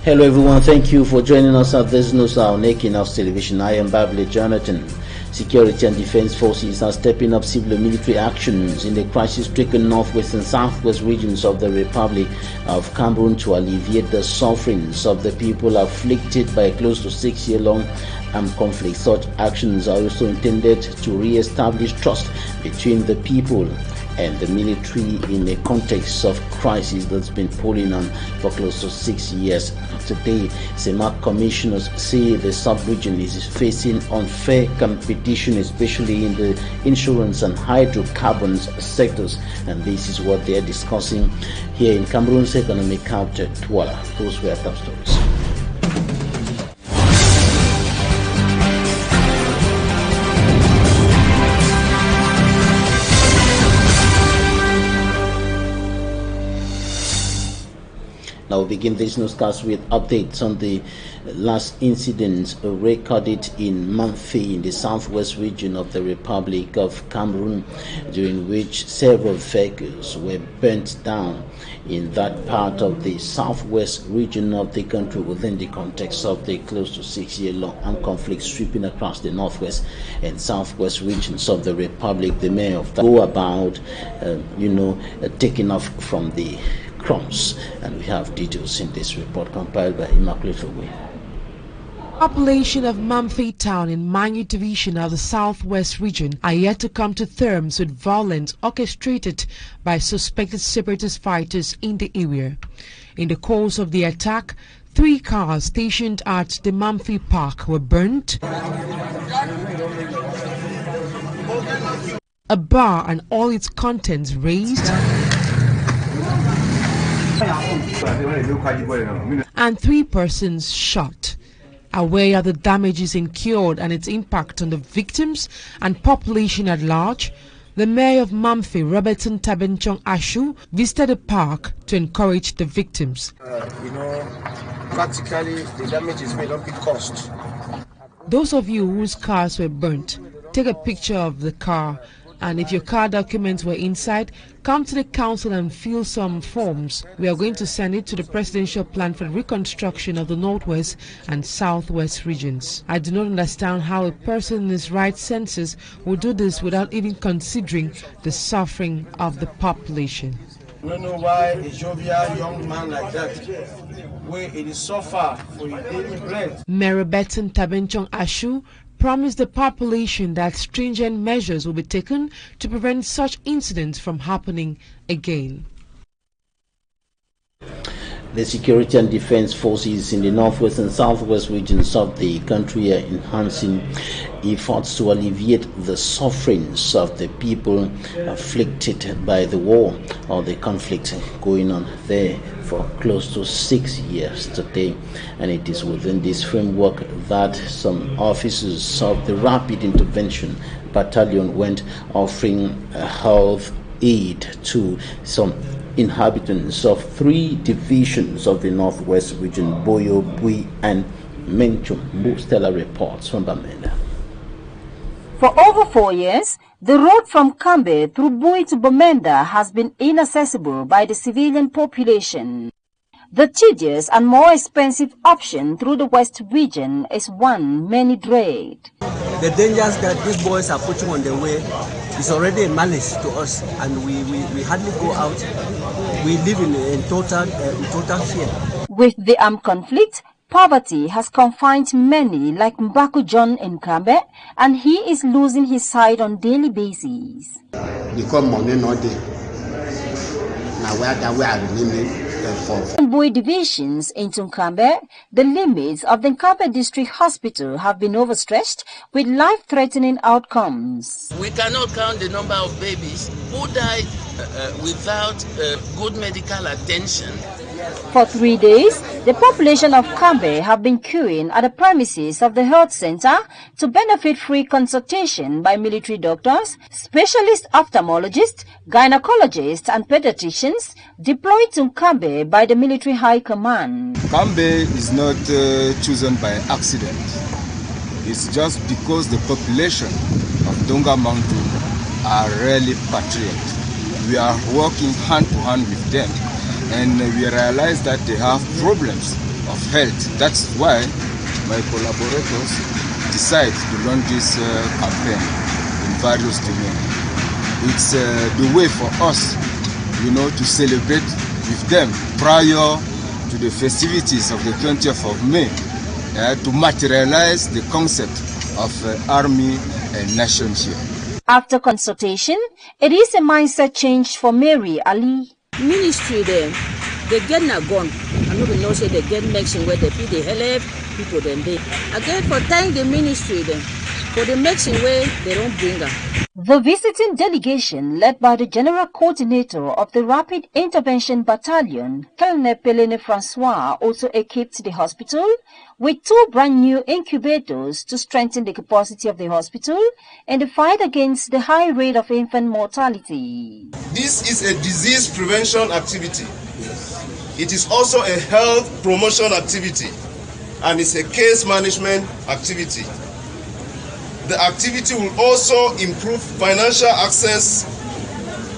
Hello everyone, thank you for joining us at this news on Equinoxe television. I am Babli Jonathan. Security and defense forces are stepping up civil and military actions in the crisis-stricken northwest and southwest regions of the Republic of Cameroon to alleviate the sufferings of the people afflicted by a close to 6-year-long armed conflict. Such actions are also intended to re-establish trust between the people and the military in a context of crisis that's been pulling on for close to 6 years. Today, CEMAC commissioners say the sub-region is facing unfair competition, especially in the insurance and hydrocarbons sectors, and this is what they are discussing here in Cameroon's economic capital, Douala. Those were top stories. Now we begin this newscast with updates on the last incidents recorded in Mamfe in the southwest region of the Republic of Cameroon, during which several vehicles were burnt down in that part of the southwest region of the country within the context of the close to 6-year-long armed conflict sweeping across the northwest and southwest regions of the Republic. The mayor of that go about, taking off from the crumbs, and we have details in this report compiled by Immaculate Fogwe. Population of Mamfe town in Manyu division of the southwest region are yet to come to terms with violence orchestrated by suspected separatist fighters in the area. In the course of the attack, 3 cars stationed at the Mamfe park were burnt. A bar and all its contents razed, and 3 persons shot. Aware of the damages incurred and its impact on the victims and population at large, the mayor of Mamfe, Robertson Tabenchong Ashu, visited the park to encourage the victims. Practically the damages may not be caused. Those of you whose cars were burnt, take a picture of the car, and if your car documents were inside, come to the council and fill some forms. We are going to send it to the presidential plan for the reconstruction of the northwest and southwest regions. I do not understand how a person in his right senses would do this without even considering the suffering of the population. I don't know why a jovial young man like that, where it is so far for your daily bread. Mayor Beton Tabenchong Ashu promised the population that stringent measures will be taken to prevent such incidents from happening again. The security and defense forces in the northwest and southwest regions of the country are enhancing efforts to alleviate the sufferings of the people afflicted by the war or the conflict going on there for close to 6 years today. And it is within this framework that some officers of the Rapid Intervention Battalion went offering health aid to some inhabitants of 3 divisions of the northwest region, Boyo, Bui, and Menchum. Stella reports from Bamenda. For over 4 years, the road from Kambe through Bui to Bamenda has been inaccessible by the civilian population. The tedious and more expensive option through the west region is one many dread. The dangers that these boys are putting on the way is already a malice to us, and we hardly go out. We live in total fear. With the armed conflict, poverty has confined many like Mbaku John in Kambe, and he is losing his sight on daily basis. Because money not there. Now where we are living. In Bui divisions in Tunkambe, the limits of the Nkambe District Hospital have been overstretched with life-threatening outcomes. We cannot count the number of babies who die without good medical attention. For 3 days, the population of Kambe have been queuing at the premises of the health center to benefit free consultation by military doctors, specialist ophthalmologists, gynecologists and pediatricians deployed to Kambe by the military high command. Kambe is not chosen by accident. It's just because the population of Donga Mountain are really patriots. We are working hand to hand with them, and we realize that they have problems of health. That's why my collaborators decide to launch this campaign in various domains. It's the way for us, to celebrate with them prior to the festivities of the 20th of May, to materialize the concept of army and nation here. After consultation, it is a mindset change for Mary Ali. Ministry there, they get na gone. I know we know say they get mixing where they help people then they. Again for thank the ministry then for the mixing way they don't bring her. The visiting delegation, led by the General Coordinator of the Rapid Intervention Battalion, Colonel Pelene Francois, also equipped the hospital with 2 brand new incubators to strengthen the capacity of the hospital in the fight against the high rate of infant mortality. This is a disease prevention activity. It is also a health promotion activity, and it's a case management activity. The activity will also improve financial access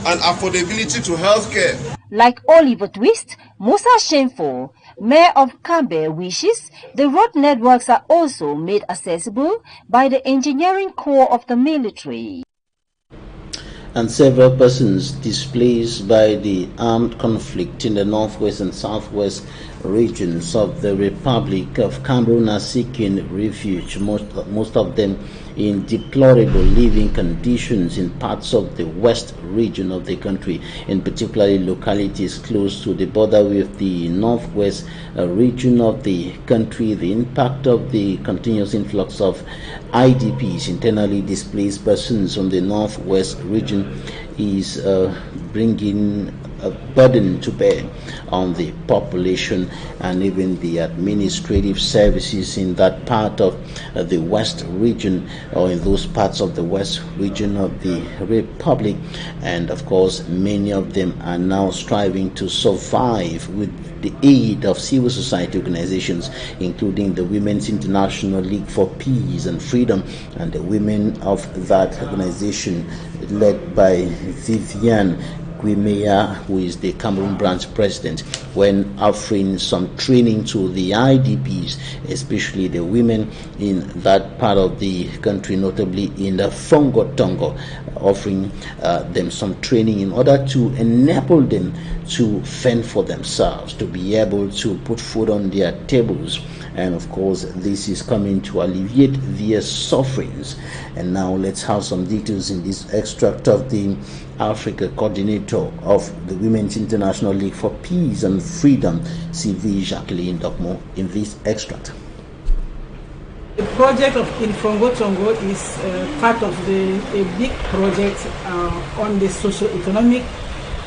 and affordability to healthcare. Like Oliver Twist, Musa Shameful, Mayor of Kambe, wishes the road networks are also made accessible by the engineering corps of the military. And several persons displaced by the armed conflict in the northwest and southwest regions of the Republic of Cameroon are seeking refuge, most of them in deplorable living conditions in parts of the west region of the country, in particularly localities close to the border with the northwest region of the country. The impact of the continuous influx of IDPs, internally displaced persons from the northwest region, is bringing a burden to bear on the population and even the administrative services in that part of the west region, or in those parts of the west region of the Republic. And of course, many of them are now striving to survive with the aid of civil society organizations, including the Women's International League for Peace and Freedom and the women of that organization led by Viviane Guimea, who is the Cameroon branch president, when offering some training to the IDPs, especially the women in that part of the country, notably in the Fongo-Tongo, offering them some training in order to enable them to fend for themselves, to be able to put food on their tables. And of course, this is coming to alleviate their sufferings. And now let's have some details in this extract of the Africa coordinator of the Women's International League for Peace and Freedom, CV Jacqueline Dokmo, in this extract. The project of Fongo-Tongo is part of a big project on the socio-economic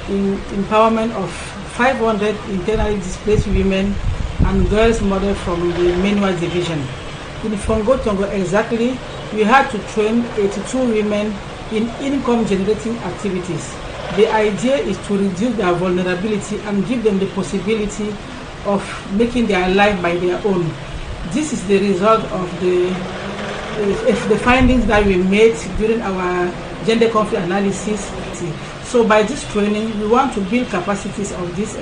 empowerment of 500 internally displaced women and girls mothers from the Menwa division. In Fongo-Tongo exactly, we had to train 82 women in income generating activities. The idea is to reduce their vulnerability and give them the possibility of making their life by their own. This is the result of the findings that we made during our gender conflict analysis. So by this training, we want to build capacities of these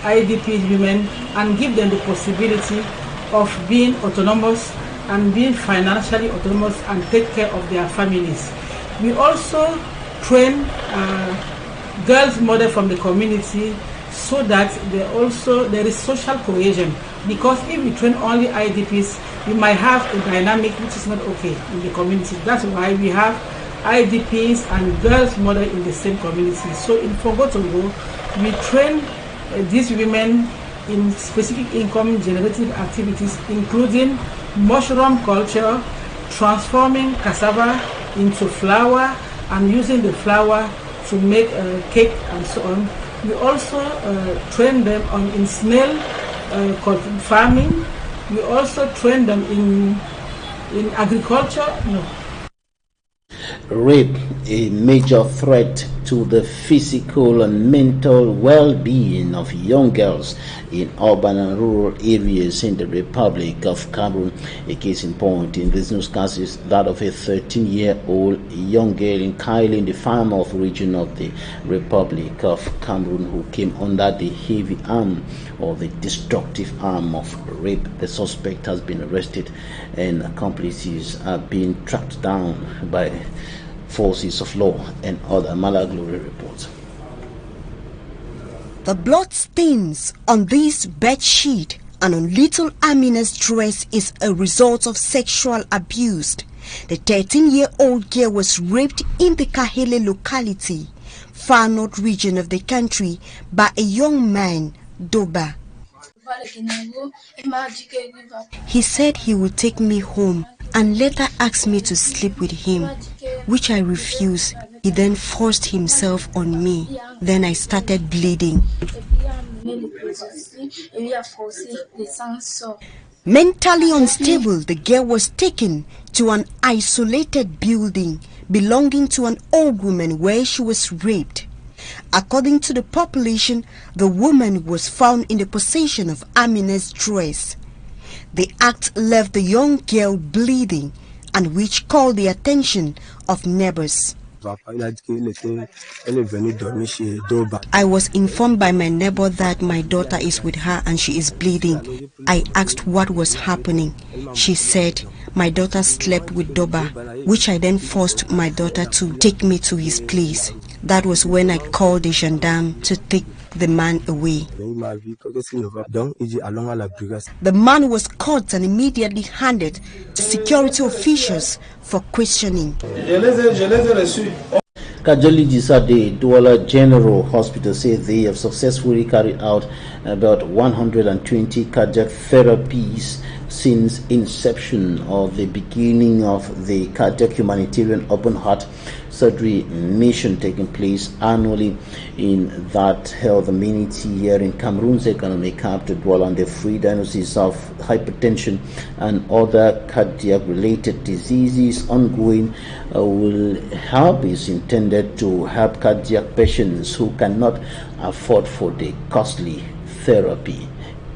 IDP women and give them the possibility of being autonomous and being financially autonomous and take care of their families. We also train girls mothers from the community so that there is social cohesion, because if we train only IDPs, we might have a dynamic which is not okay in the community. That's why we have IDPs and girls mothers in the same community. So in Fongo-Tongo, we train these women in specific income generative activities, including mushroom culture, transforming cassava into flour and using the flour to make cake and so on. We also train them in snail farming. We also train them in agriculture. Rape a major threat to the physical and mental well-being of young girls in urban and rural areas in the Republic of Cameroon. A case in point in this newscast is that of a 13-year-old young girl in Kaili in the Far North region of the Republic of Cameroon who came under the heavy arm or the destructive arm of rape. The suspect has been arrested and accomplices are being tracked down by forces of law and other. Malaglory reports. The blood stains on this bed sheet and on little Amina's dress is a result of sexual abuse. The 13-year-old girl was raped in the Kahele locality, far north region of the country, by a young man, Doba. He said he would take me home and later asked me to sleep with him, which I refused. He then forced himself on me. Then I started bleeding. Mentally unstable, the girl was taken to an isolated building belonging to an old woman where she was raped. According to the population, the woman was found in the possession of Amina's dress. The act left the young girl bleeding, and which called the attention of neighbors. I was informed by my neighbor that my daughter is with her and she is bleeding. I asked what was happening. She said, my daughter slept with Doba, which I then forced my daughter to take me to his place. That was when I called the gendarme to take the man away. The man was caught and immediately handed to security officials for questioning. Casualties at the Douala General Hospital say they have successfully carried out about 120 cardiac therapies since inception of the beginning of the cardiac humanitarian open heart surgery mission taking place annually in that health amenity here in Cameroon's economic capital, Douala, and the free diagnosis of hypertension and other cardiac related diseases ongoing will help is intended to help cardiac patients who cannot afford for the costly therapy.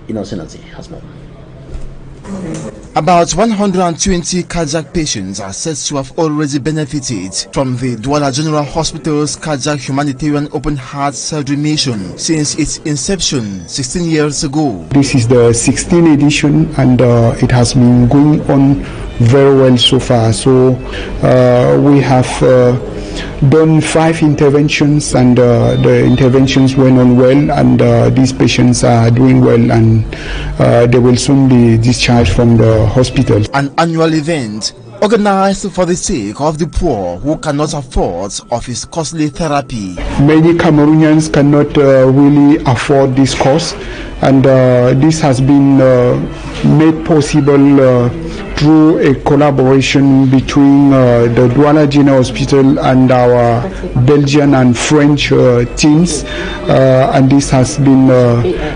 Innocent has more. About 120 cardiac patients are said to have already benefited from the Douala General Hospital's cardiac humanitarian open heart surgery mission since its inception 16 years ago. This is the 16th edition and it has been going on very well so far. So we have done 5 interventions and the interventions went on well, and these patients are doing well, and they will soon be discharged from the hospital. An annual event organized for the sake of the poor who cannot afford of his costly therapy. Many Cameroonians cannot really afford this cost, and this has been made possible through a collaboration between the Douala General Hospital and our Belgian and French teams, and this has been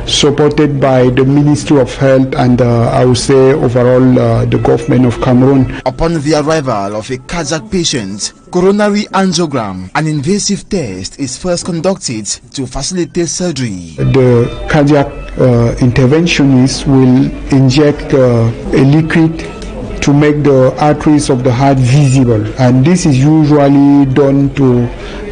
supported by the Ministry of Health and I would say overall the government of Cameroon. Upon the arrival of a cardiac patient, coronary angiogram, an invasive test, is first conducted to facilitate surgery. The cardiac interventionist will inject a liquid to make the arteries of the heart visible, and this is usually done to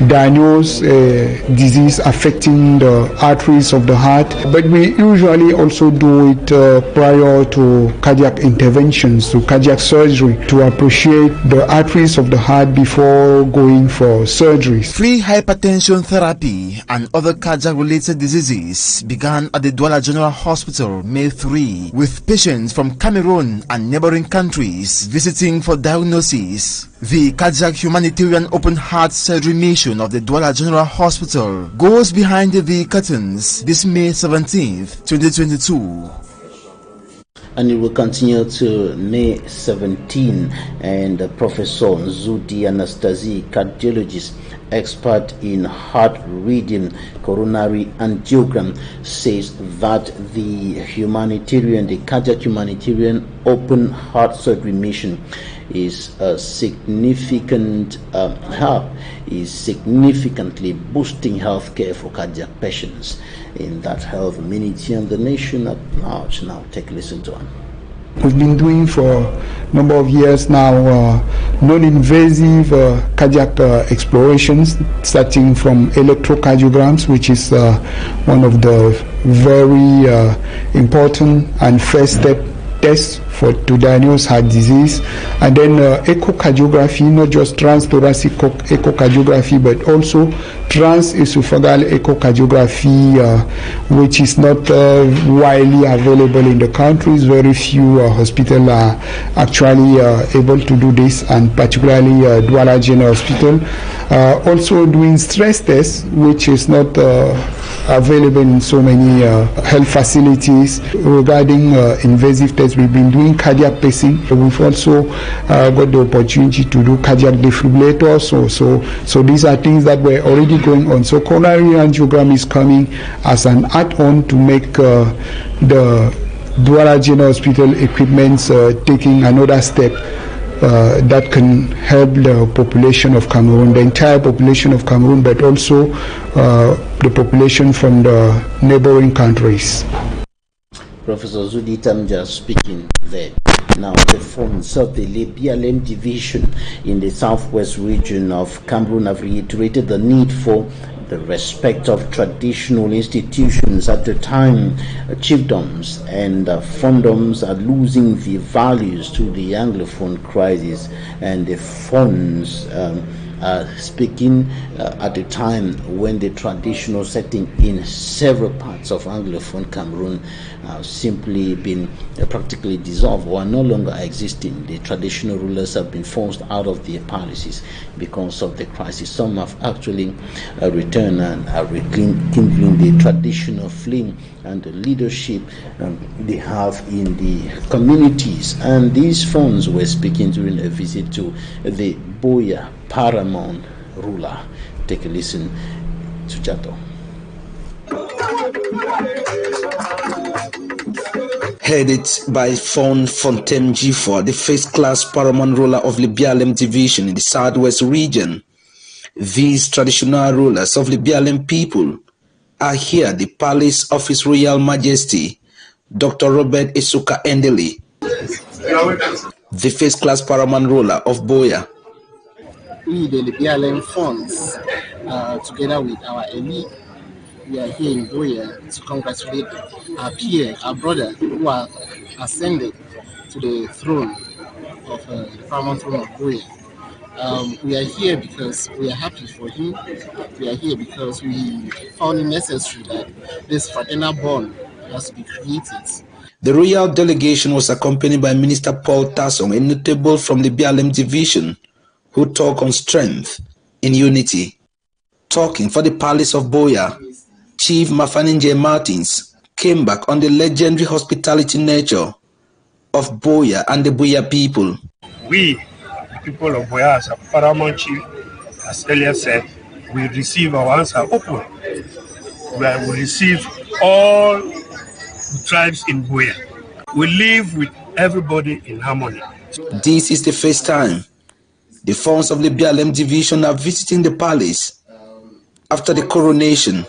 diagnose a disease affecting the arteries of the heart, but we usually also do it prior to cardiac interventions, to cardiac surgery, to appreciate the arteries of the heart before going for surgeries. Free hypertension therapy and other cardiac related diseases began at the Douala General Hospital May 3, with patients from Cameroon and neighboring countries visiting for diagnosis. The cardiac humanitarian open heart surgery mission of the Douala General Hospital goes behind the curtains this May 17th, 2022. And it will continue to May 17, and Professor Nzudi Anastasie, cardiologist, expert in heart rhythm, coronary angiogram, says that the cardiac humanitarian open heart surgery mission is a significant help, is significantly boosting healthcare for cardiac patients in that health community and the nation at large. Now take a listen to him. We've been doing for a number of years now non-invasive cardiac explorations, starting from electrocardiograms, which is one of the very important and first step tests to diagnose heart disease, and then echocardiography, not just transthoracic echocardiography, but also transesophageal echocardiography, which is not widely available in the countries. Very few hospitals are actually able to do this, and particularly Douala General Hospital. Also doing stress tests, which is not available in so many health facilities. Regarding invasive tests, we've been doing cardiac pacing. We've also got the opportunity to do cardiac defibrillators. So these are things that were already going on. So coronary angiogram is coming as an add-on to make the Douala General Hospital equipments taking another step that can help the population of Cameroon, the entire population of Cameroon, but also the population from the neighboring countries. Professor Zudi Tamja speaking there. Now, the funds of the BLM division in the southwest region of Cameroon have reiterated the need for the respect of traditional institutions at the time chiefdoms and fondoms are losing the values to the Anglophone crisis, and the funds speaking at a time when the traditional setting in several parts of Anglophone Cameroon have simply been practically dissolved or are no longer existing. The traditional rulers have been forced out of their palaces because of the crisis. Some have actually returned and are rekindling the traditional flame and the leadership they have in the communities. And these funds were speaking during a visit to the Boya Paramount ruler. Take a listen to Jato. Headed by Fon Fontaine Gifford, the first-class paramount ruler of the BLM division in the southwest region, these traditional rulers of the BLM people are here at the palace of His Royal Majesty, Dr. Robert Isuka Endeli, the first-class paramount ruler of Boya. We, the BLM funds, together with our elite, we are here in Boya to congratulate our peer, our brother, who are ascended to the throne of the paramount throne of Boya. We are here because we are happy for him. We are here because we found it necessary that this fraternal bond has to be created. The royal delegation was accompanied by Minister Paul Tassom, a notable from the BLM division, who talk on strength in unity. Talking for the palace of Boya, Chief Mafaninje Martins came back on the legendary hospitality nature of Boya and the Boya people. We, the people of Boya, as a paramount chief, as earlier said, we receive our hands are open. We receive all the tribes in Boya. We live with everybody in harmony. This is the first time the funds of the BLM division are visiting the palace after the coronation.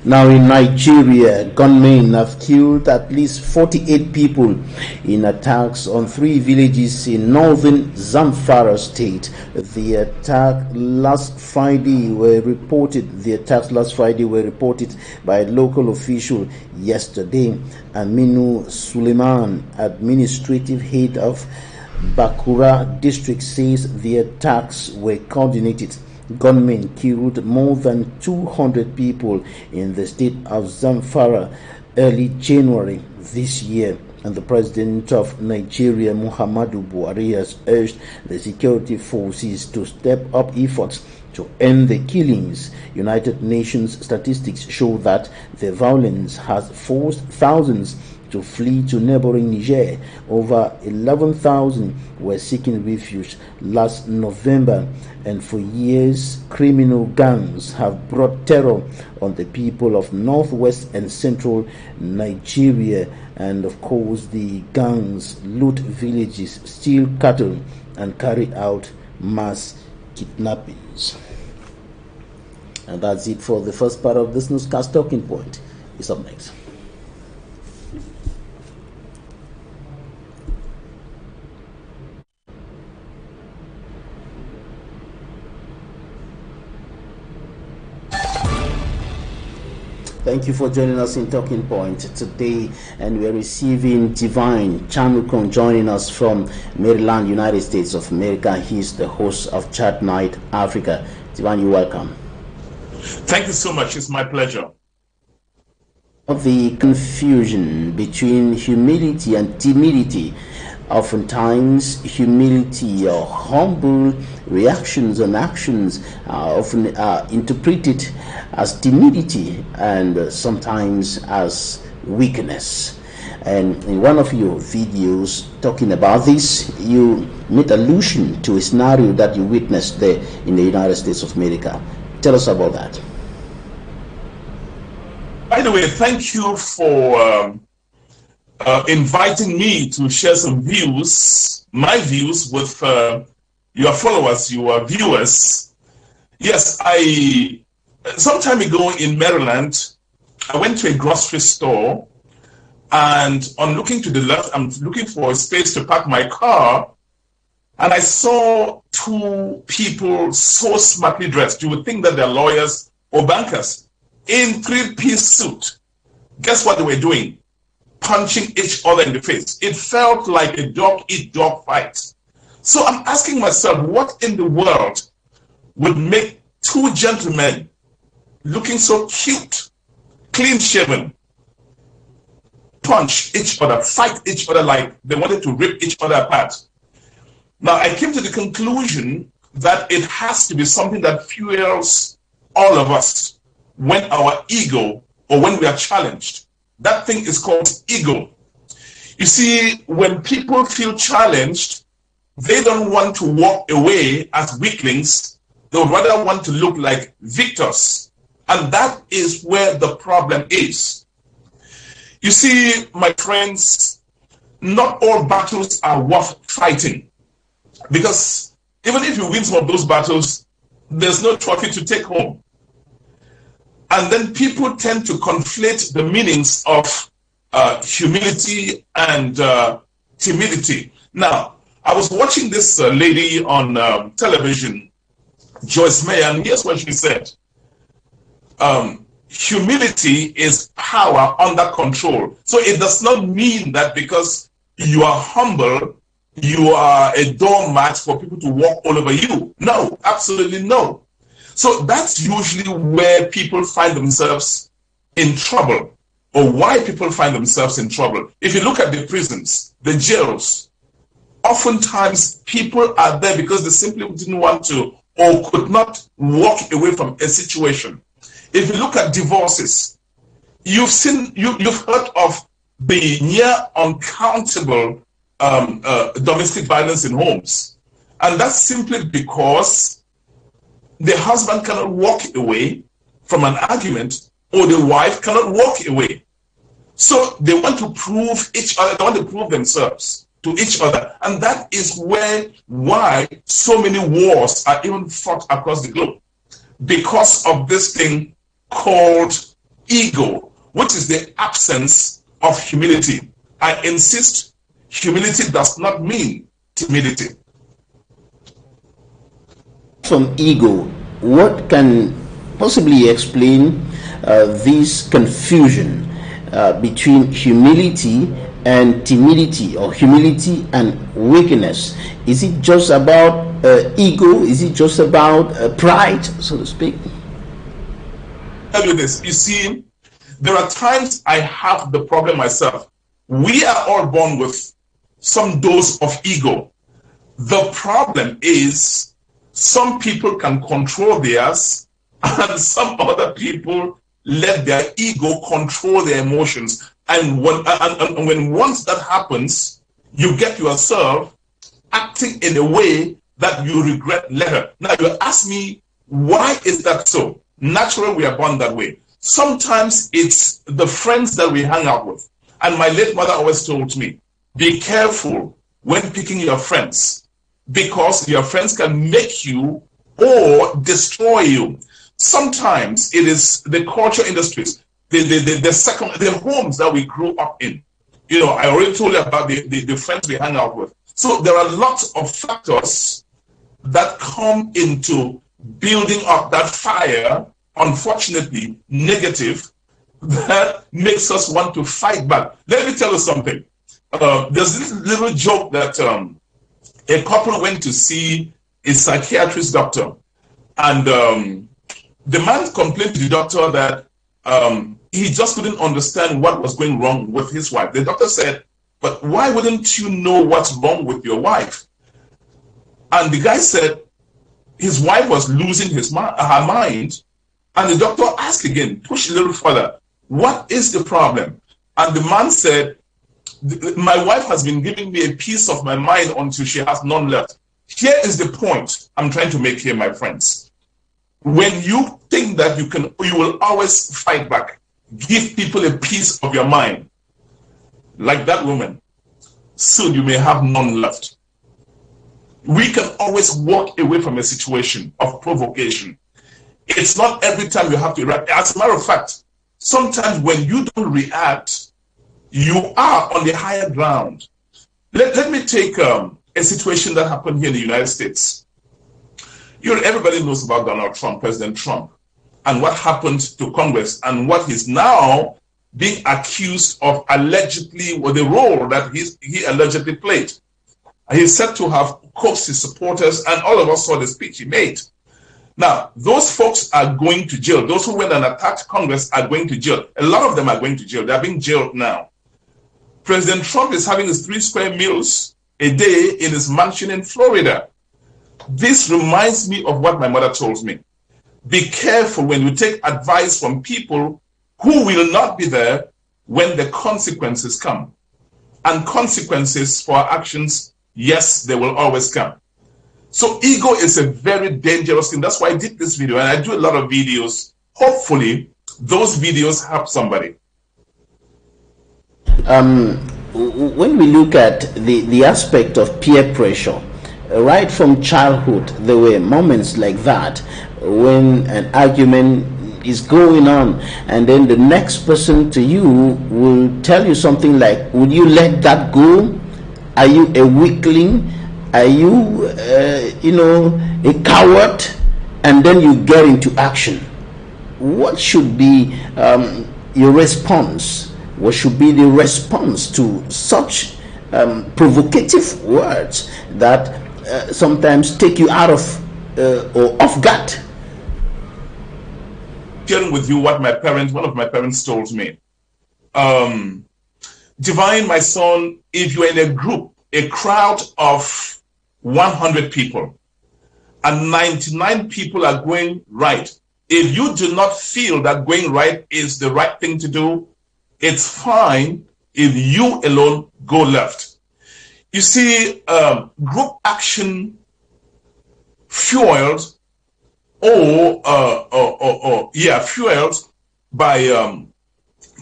Now in Nigeria, gunmen have killed at least 48 people in attacks on 3 villages in northern Zamfara state. The attacks last Friday were reported by a local official yesterday. Aminu Suleiman, administrative head of Bakura district, says the attacks were coordinated. Gunmen killed more than 200 people in the state of Zamfara early January this year, and the president of Nigeria, Muhammadu Buhari, has urged the security forces to step up efforts to end the killings. United Nations statistics show that the violence has forced thousands to flee to neighboring Niger. Over 11,000 were seeking refuge last November, and for years criminal gangs have brought terror on the people of northwest and central Nigeria. And of course, the gangs loot villages, steal cattle, and carry out mass kidnappings. And that's it for the first part of this newscast. Talking Point is up next. Thank you for joining us in Talking Point today, and we're receiving Divine Chanukon joining us from Maryland, United States of America. He's the host of Chat Night Africa. Divine, you're welcome. Thank you so much. It's my pleasure. The confusion between humility and timidity. Oftentimes, humility or humble reactions and actions are often interpreted as timidity and sometimes as weakness. And in one of your videos talking about this, you made allusion to a scenario that you witnessed there in the United States of America. Tell us about that. By the way, thank you for inviting me to share some views, my views, with your followers, your viewers. Yes, some time ago in Maryland, I went to a grocery store, and on looking to the left, I'm looking for a space to park my car, and I saw two people so smartly dressed. You would think that they're lawyers or bankers in three-piece suit. Guess what they were doing? Punching each other in the face. It felt like a dog-eat-dog fight. So I'm asking myself, what in the world would make two gentlemen looking so cute, clean-shaven, punch each other, fight each other like they wanted to rip each other apart? Now, I came to the conclusion that it has to be something that fuels all of us when our ego or when we are challenged. That thing is called ego. You see, when people feel challenged, they don't want to walk away as weaklings. They would rather want to look like victors. And that is where the problem is. You see, my friends, not all battles are worth fighting. Because even if you win some of those battles, there's no trophy to take home. And then people tend to conflate the meanings of humility and timidity. Now, I was watching this lady on television, Joyce Meyer, and here's what she said. Humility is power under control. So it does not mean that because you are humble, you are a doormat for people to walk all over you. No, absolutely no. So that's usually where people find themselves in trouble, or why people find themselves in trouble. If you look at the prisons, the jails, oftentimes people are there because they simply didn't want to or could not walk away from a situation. If you look at divorces, you've heard of the near uncountable domestic violence in homes. And that's simply because the husband cannot walk away from an argument, or the wife cannot walk away. So they want to prove each other, they want to prove themselves to each other. And that is why so many wars are even fought across the globe. Because of this thing called ego, which is the absence of humility. I insist, humility does not mean timidity. From ego, what can possibly explain this confusion between humility and timidity, or humility and weakness? Is it just about ego? Is it just about pride, so to speak? Tell you this, you see, there are times I have the problem myself. We are all born with some dose of ego. The problem is some people can control theirs, and some other people let their ego control their emotions. And when once that happens, you get yourself acting in a way that you regret later. Now you ask me, why is that so? Naturally, we are born that way. Sometimes it's the friends that we hang out with. And my late mother always told me, be careful when picking your friends, because your friends can make you or destroy you. Sometimes it is the culture industries, the homes that we grew up in. You know, I already told you about the friends we hang out with. So there are lots of factors that come into building up that fire, unfortunately negative, that makes us want to fight back. Let me tell you something. There's this little joke that a couple went to see a psychiatrist doctor, and the man complained to the doctor that he just couldn't understand what was going wrong with his wife. The doctor said, but why wouldn't you know what's wrong with your wife? And the guy said his wife was losing her mind. And the doctor asked again, push a little further, what is the problem? And the man said, my wife has been giving me a piece of my mind until she has none left. Here is the point I'm trying to make here, my friends. When you think that you will always fight back, give people a piece of your mind, like that woman, soon you may have none left. We can always walk away from a situation of provocation. It's not every time you have to react. As a matter of fact, sometimes when you don't react, you are on the higher ground. Let me take a situation that happened here in the United States. Everybody knows about Donald Trump, President Trump, and what happened to Congress and what he's now being accused of allegedly, or the role that he allegedly played. He's said to have coaxed his supporters, and all of us saw the speech he made. Now, those folks are going to jail. Those who went and attacked Congress are going to jail. A lot of them are going to jail. They're being jailed now. President Trump is having his 3 square meals a day in his mansion in Florida. This reminds me of what my mother told me. Be careful when you take advice from people who will not be there when the consequences come. And consequences for our actions, yes, they will always come. So ego is a very dangerous thing. That's why I did this video, and I do a lot of videos. Hopefully, those videos help somebody. When we look at the aspect of peer pressure, right from childhood, there were moments like that when an argument is going on, and then the next person to you will tell you something like, would you let that go? Are you a weakling? Are you a coward? And then you get into action. What should be your response? What should be the response to such provocative words that sometimes take you out of or off guard? Sharing with you what one of my parents told me. Divine, my son, if you're in a group, a crowd of 100 people, and 99 people are going right, if you do not feel that going right is the right thing to do, it's fine if you alone go left. You see, group action fueled fueled by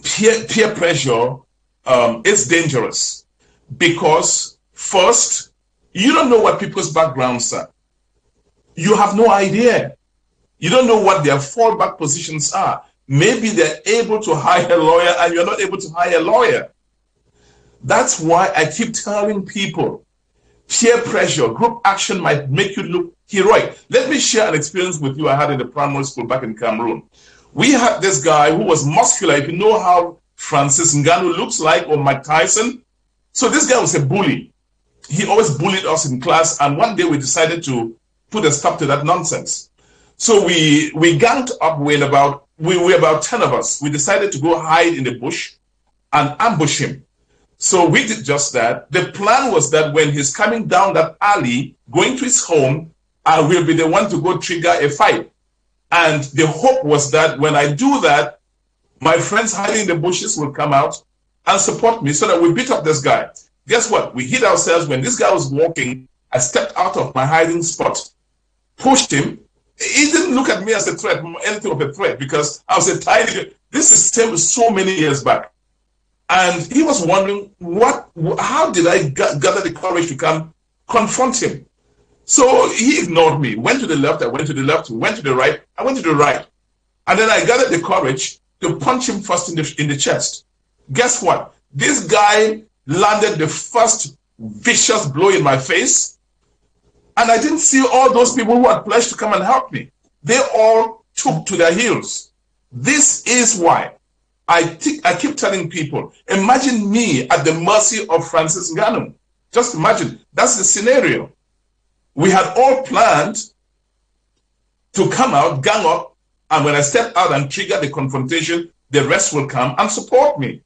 peer pressure is dangerous, because first, you don't know what people's backgrounds are. You have no idea. You don't know what their fallback positions are. Maybe they're able to hire a lawyer and you're not able to hire a lawyer. That's why I keep telling people, peer pressure, group action might make you look heroic. Let me share an experience with you I had in the primary school back in Cameroon. We had this guy who was muscular. If you know how Francis Ngannou looks like, or Mike Tyson. So this guy was a bully. He always bullied us in class, and one day we decided to put a stop to that nonsense. So we ganged up with we were about 10 of us. We decided to go hide in the bush and ambush him. So we did just that. The plan was that when he's coming down that alley, going to his home, I will be the one to go trigger a fight. And the hope was that when I do that, my friends hiding in the bushes will come out and support me so that we beat up this guy. Guess what? We hid ourselves. When this guy was walking, I stepped out of my hiding spot, pushed him. He didn't look at me as a threat, anything of a threat, because I was a tiny. This is still so many years back. And he was wondering, how did I gather the courage to come confront him? So he ignored me, went to the left, I went to the left, went to the right, I went to the right. And then I gathered the courage to punch him first in the chest. Guess what? This guy landed the first vicious blow in my face. And I didn't see all those people who had pledged to come and help me. They all took to their heels. This is why I keep telling people, imagine me at the mercy of Francis Ngannou. Just imagine, that's the scenario. We had all planned to come out, gang up, and when I step out and trigger the confrontation, the rest will come and support me.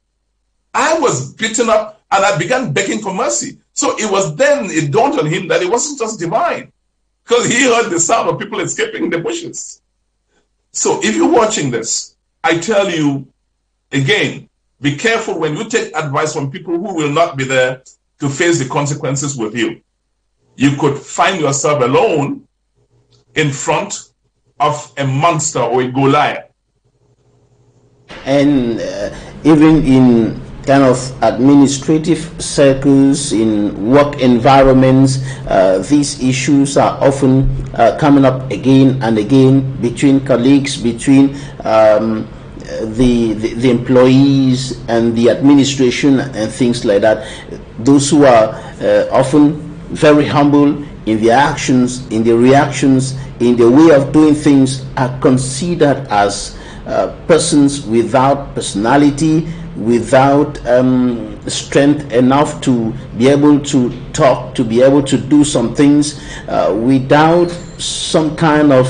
I was beaten up and I began begging for mercy. So it was then it dawned on him that it wasn't just divine, because he heard the sound of people escaping the bushes. So if you're watching this, I tell you again, be careful when you take advice from people who will not be there to face the consequences with you. You could find yourself alone in front of a monster or a Goliath. And even in kind of administrative circles, in work environments, these issues are often coming up again and again between colleagues, between the employees and the administration and things like that. Those who are often very humble in their actions, in their reactions, in their way of doing things, are considered as persons without personality, without strength enough to be able to talk, to be able to do some things, without some kind of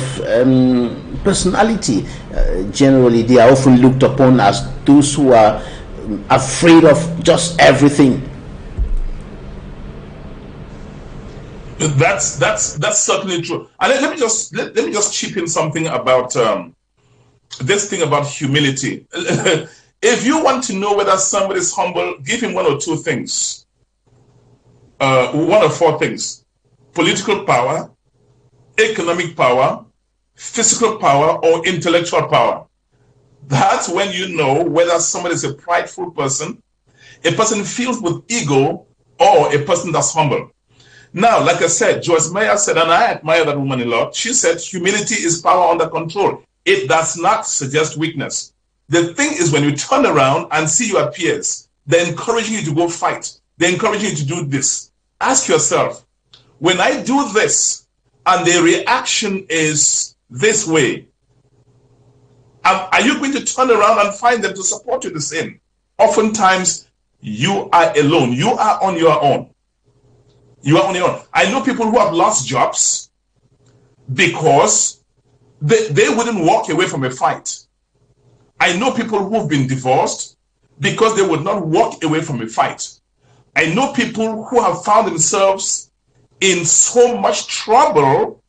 personality. Generally, they are often looked upon as those who are afraid of just everything. That's certainly true. And let me just chip in something about this thing about humility. If you want to know whether somebody is humble, give him one or two things, one or four things: political power, economic power, physical power, or intellectual power. That's when you know whether somebody is a prideful person, a person filled with ego, or a person that's humble. Now, like I said, Joyce Meyer said, and I admire that woman a lot, she said humility is power under control. It does not suggest weakness. The thing is, when you turn around and see your peers, they're encouraging you to go fight. They're encouraging you to do this. Ask yourself, when I do this and the reaction is this way, are you going to turn around and find them to support you the same? Oftentimes, you are alone. You are on your own. You are on your own. I know people who have lost jobs because they wouldn't walk away from a fight. I know people who've been divorced because they would not walk away from a fight. I know people who have found themselves in so much trouble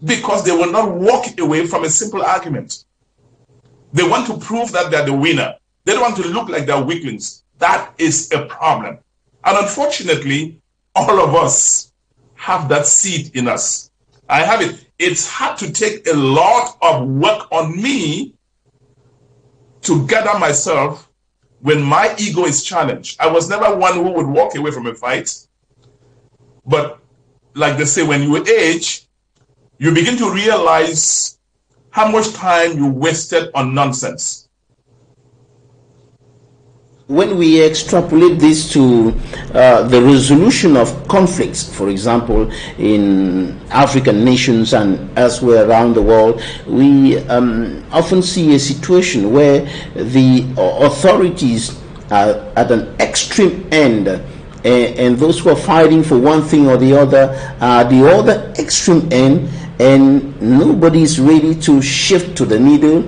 because they will not walk away from a simple argument. They want to prove that they're the winner. They don't want to look like they're weaklings. That is a problem. And unfortunately, all of us have that seed in us. I have it. It's had to take a lot of work on me to gather myself when my ego is challenged. I was never one who would walk away from a fight. But like they say, when you age, you begin to realize how much time you wasted on nonsense. When we extrapolate this to the resolution of conflicts, for example, in African nations and elsewhere around the world, we often see a situation where the authorities are at an extreme end, and those who are fighting for one thing or the other are the other extreme end, and nobody is ready to shift to the middle.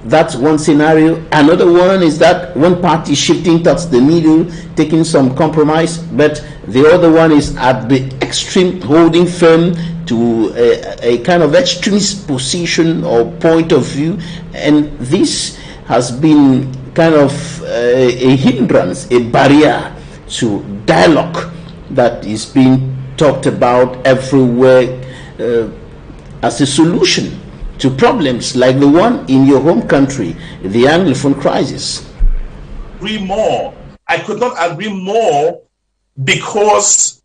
That's one scenario. Another one is that one party shifting towards the middle, taking some compromise, but the other one is at the extreme, holding firm to a kind of extremist position or point of view. And this has been kind of a hindrance, a barrier to dialogue that is being talked about everywhere as a solution to problems like the one in your home country, the Anglophone crisis. Agree more. I could not agree more, because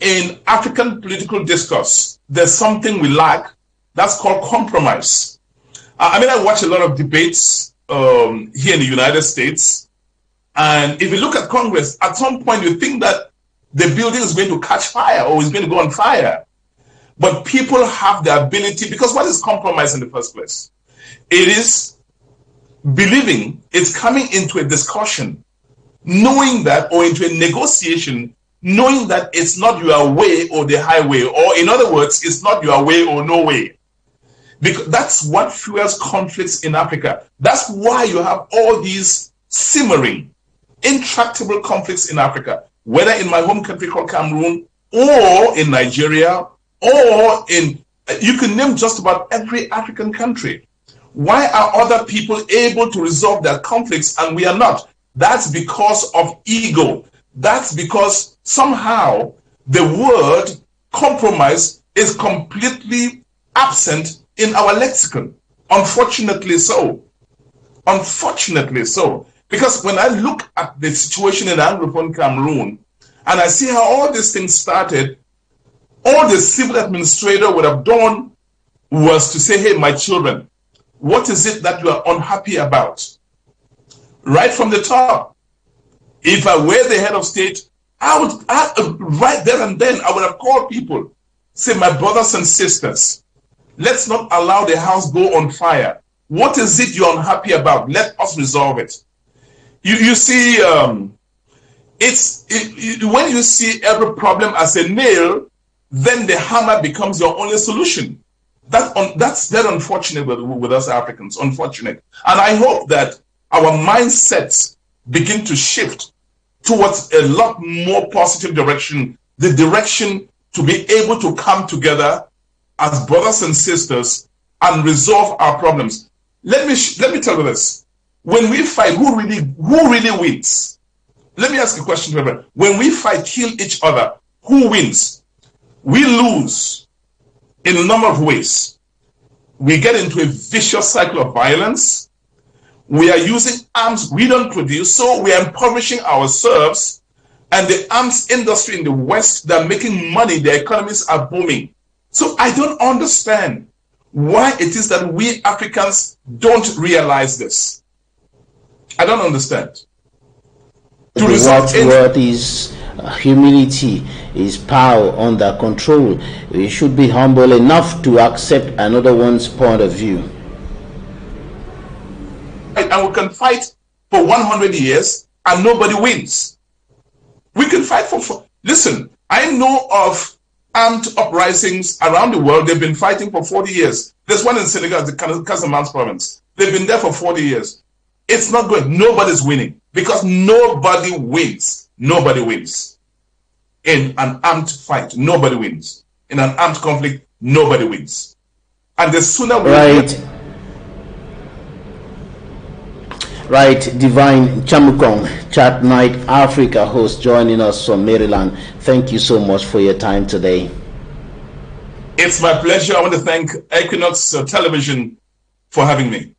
in African political discourse, there's something we lack that's called compromise. I watch a lot of debates here in the United States, and if you look at Congress, at some point you think that the building is going to catch fire or is going to go on fire. But people have the ability, because what is compromise in the first place? It is believing, it's coming into a discussion, knowing that, or into a negotiation, knowing that it's not your way or the highway, or in other words, it's not your way or no way. Because that's what fuels conflicts in Africa. That's why you have all these simmering, intractable conflicts in Africa, whether in my home country called Cameroon, or in Nigeria, or in, you can name just about every African country. Why are other people able to resolve their conflicts and we are not? That's because of ego. That's because somehow the word compromise is completely absent in our lexicon. Unfortunately so. Unfortunately so. Because when I look at the situation in Anglophone Cameroon, and I see how all these things started, all the civil administrator would have done was to say, hey, my children, what is it that you are unhappy about? Right from the top. If I were the head of state, I would right there and then, I would have called people, say, my brothers and sisters, let's not allow the house go on fire. What is it you're unhappy about? Let us resolve it. You see, when you see every problem as a nail, then the hammer becomes your only solution. That's very unfortunate with us Africans, unfortunate. And I hope that our mindsets begin to shift towards a lot more positive direction, the direction to be able to come together as brothers and sisters and resolve our problems. Let me tell you this. When we fight, who really wins? Let me ask you a question, Reverend. When we fight, kill each other, who wins? We lose in a number of ways. We get into a vicious cycle of violence. We are using arms we don't produce, so we are impoverishing ourselves. And the arms industry in the West, they're making money, their economies are booming. So I don't understand why it is that we Africans don't realize this. I don't understand. What is humility, is power under control. We should be humble enough to accept another one's point of view. And we can fight for 100 years and nobody wins. We can fight for listen, I know of armed uprisings around the world. They've been fighting for 40 years. There's one in Senegal, the Casamance province. They've been there for 40 years. It's not good. Nobody's winning because nobody wins. Nobody wins. In an armed fight, nobody wins. In an armed conflict, nobody wins. And the sooner we Right, Divine Chamukong, Chat Night Africa host, joining us from Maryland. Thank you so much for your time today. It's my pleasure. I want to thank Equinoxe Television for having me.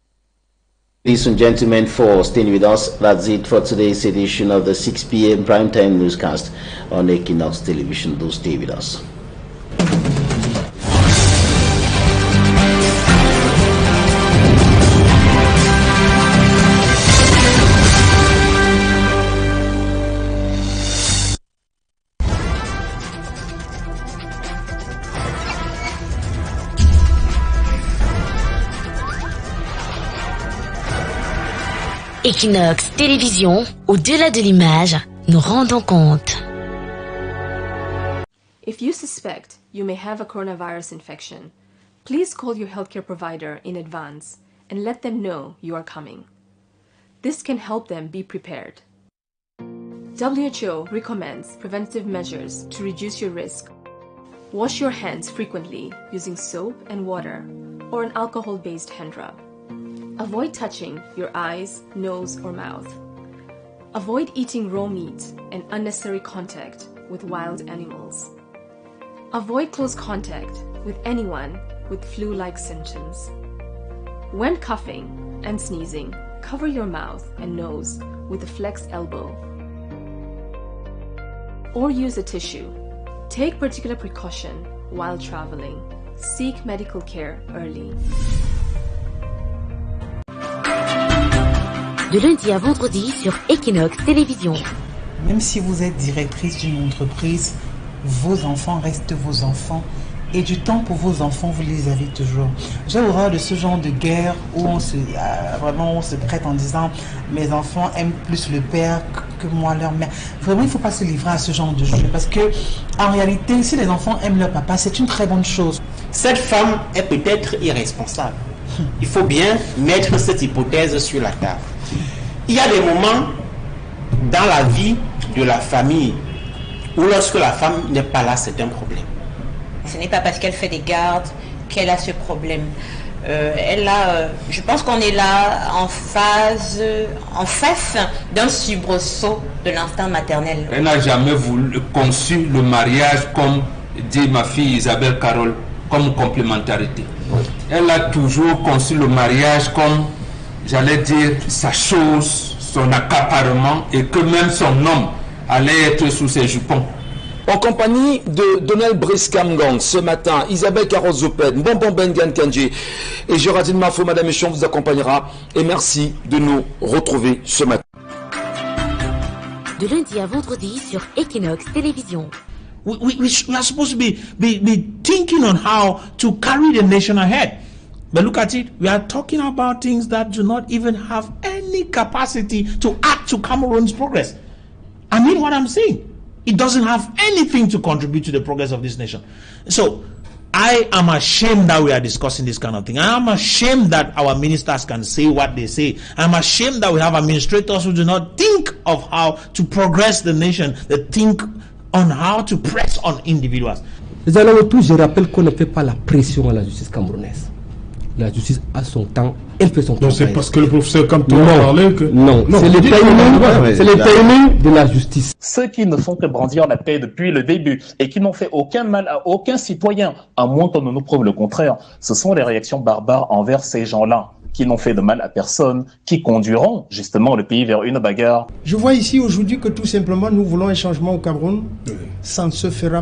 Ladies and gentlemen, for staying with us. That's it for today's edition of the 6 p.m. primetime newscast on Equinoxe Television. Do stay with us. Equinoxe Télévision, au-delà de l'image, nous rendons compte. If you suspect you may have a coronavirus infection, please call your healthcare provider in advance and let them know you are coming. This can help them be prepared. WHO recommends preventive measures to reduce your risk. Wash your hands frequently using soap and water or an alcohol-based hand rub. Avoid touching your eyes, nose, or mouth. Avoid eating raw meat and unnecessary contact with wild animals. Avoid close contact with anyone with flu-like symptoms. When coughing and sneezing, cover your mouth and nose with a flexed elbow or use a tissue. Take particular precaution while traveling. Seek medical care early. De lundi à vendredi sur Equinoxe Télévision. Même si vous êtes directrice d'une entreprise, vos enfants restent vos enfants. Et du temps pour vos enfants, vous les avez toujours. J'ai horreur de ce genre de guerre où on se prête en disant mes enfants aiment plus le père que moi leur mère. Vraiment, il ne faut pas se livrer à ce genre de jeu parce que en réalité, si les enfants aiment leur papa, c'est une très bonne chose. Cette femme est peut-être irresponsable. Il faut bien mettre cette hypothèse sur la table. Il y a des moments dans la vie de la famille où lorsque la femme n'est pas là, c'est un problème. Ce n'est pas parce qu'elle fait des gardes qu'elle a ce problème. Je pense qu'on est là en face d'un soubresaut de l'instinct maternel. Elle n'a jamais conçu le mariage, comme dit ma fille Isabelle Carole, comme complémentarité. Elle a toujours conçu le mariage comme, j'allais dire, sa chose, son accaparement, et que même son homme allait être sous ses jupons. En compagnie de Donald Briskamgang, ce matin, Isabelle Carole-Zoped, Bonbon Bengan Kanji et Géraldine Mafo, Madame Michon vous accompagnera. Et merci de nous retrouver ce matin. De lundi à vendredi sur Equinoxe Télévision. We are supposed to be thinking on how to carry the nation ahead. But look at it, we are talking about things that do not even have any capacity to add to Cameroon's progress. I mean what I'm saying. It doesn't have anything to contribute to the progress of this nation. So I am ashamed that we are discussing this kind of thing. I am ashamed that our ministers can say what they say. I'm ashamed that we have administrators who do not think of how to progress the nation. They think on how to press on individuals. Les alors tout, je rappelle qu'on ne fait pas la pression à la justice camerounaise. La justice a son temps, elle fait son temps. Donc c'est parce que le professeur Camton a parlé que... Non, c'est le timing de la justice. Ceux qui ne font que brandir la paix depuis le début et qui n'ont fait aucun mal à aucun citoyen, à moins qu'on ne nous prouve le contraire, ce sont les réactions barbares envers ces gens-là, qui n'ont fait de mal à personne, qui conduiront justement le pays vers une bagarre. Je vois ici aujourd'hui que tout simplement nous voulons un changement au Cameroun. Ça ne se fera